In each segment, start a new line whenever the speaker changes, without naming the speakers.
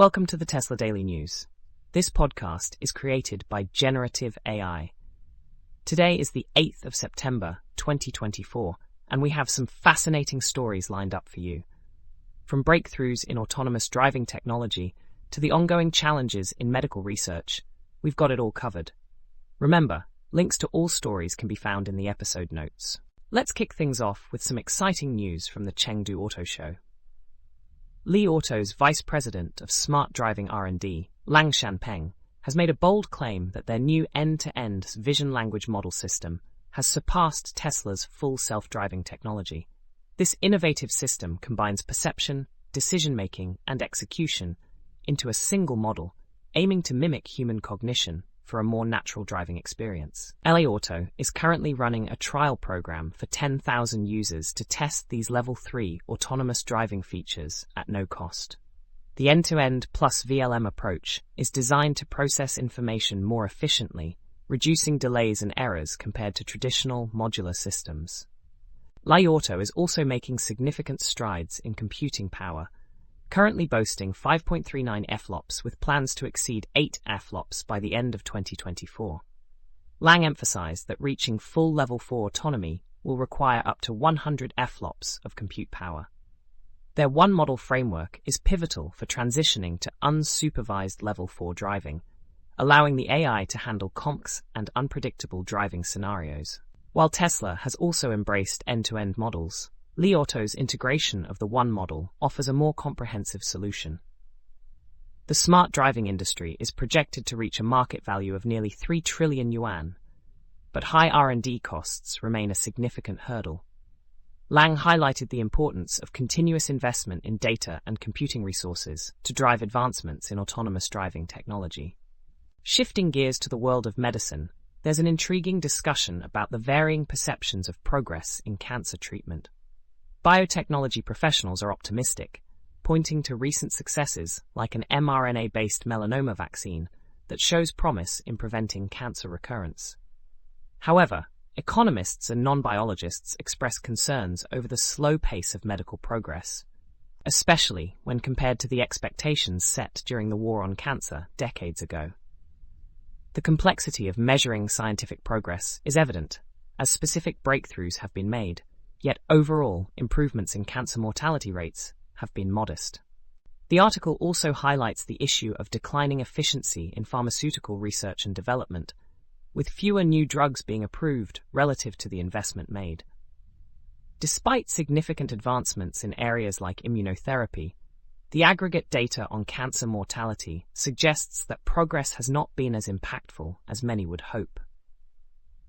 Welcome to the Tesla Daily News. This podcast is created by Generative AI. Today is the 8th of September, 2024, and we have some fascinating stories lined up for you. From breakthroughs in autonomous driving technology to the ongoing challenges in medical research, we've got it all covered. Remember, links to all stories can be found in the episode notes. Let's kick things off with some exciting news from the Chengdu Auto Show. Li Auto's Vice President of Smart Driving R&D, Lang Shanpeng, has made a bold claim that their new end-to-end vision language model system has surpassed Tesla's full self-driving technology. This innovative system combines perception, decision-making, and execution into a single model, aiming to mimic human cognition for a more natural driving experience. Li Auto is currently running a trial program for 10,000 users to test these Level 3 autonomous driving features at no cost. The end-to-end plus VLM approach is designed to process information more efficiently, reducing delays and errors compared to traditional modular systems. Li Auto is also making significant strides in computing power, currently boasting 5.39 FLOPS with plans to exceed 8 FLOPS by the end of 2024. Lang emphasized that reaching full Level 4 autonomy will require up to 100 FLOPS of compute power. Their one-model framework is pivotal for transitioning to unsupervised Level 4 driving, allowing the AI to handle complex and unpredictable driving scenarios. While Tesla has also embraced end-to-end models, Li Auto's integration of the one model offers a more comprehensive solution. The smart driving industry is projected to reach a market value of nearly 3 trillion yuan, but high R&D costs remain a significant hurdle. Lang highlighted the importance of continuous investment in data and computing resources to drive advancements in autonomous driving technology. Shifting gears to the world of medicine, there's an intriguing discussion about the varying perceptions of progress in cancer treatment. Biotechnology professionals are optimistic, pointing to recent successes like an mRNA-based melanoma vaccine that shows promise in preventing cancer recurrence. However, economists and non-biologists express concerns over the slow pace of medical progress, especially when compared to the expectations set during the war on cancer decades ago. The complexity of measuring scientific progress is evident, as specific breakthroughs have been made, yet overall improvements in cancer mortality rates have been modest. The article also highlights the issue of declining efficiency in pharmaceutical research and development, with fewer new drugs being approved relative to the investment made. Despite significant advancements in areas like immunotherapy, the aggregate data on cancer mortality suggests that progress has not been as impactful as many would hope.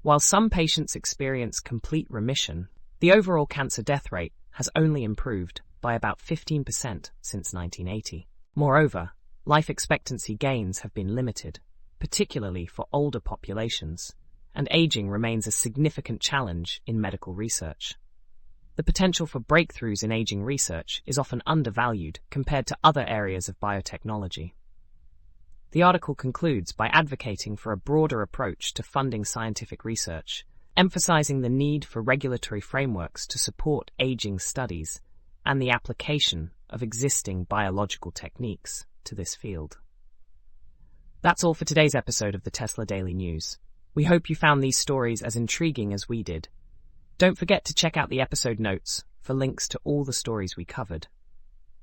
While some patients experience complete remission, the overall cancer death rate has only improved by about 15% since 1980. Moreover, life expectancy gains have been limited, particularly for older populations, and aging remains a significant challenge in medical research. The potential for breakthroughs in aging research is often undervalued compared to other areas of biotechnology. The article concludes by advocating for a broader approach to funding scientific research, emphasizing the need for regulatory frameworks to support aging studies and the application of existing biological techniques to this field. That's all for today's episode of the Tesla Daily News. We hope you found these stories as intriguing as we did. Don't forget to check out the episode notes for links to all the stories we covered.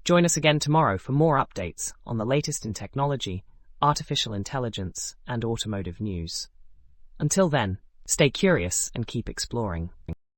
Join us again tomorrow for more updates on the latest in technology, artificial intelligence, and automotive news. Until then, stay curious and keep exploring.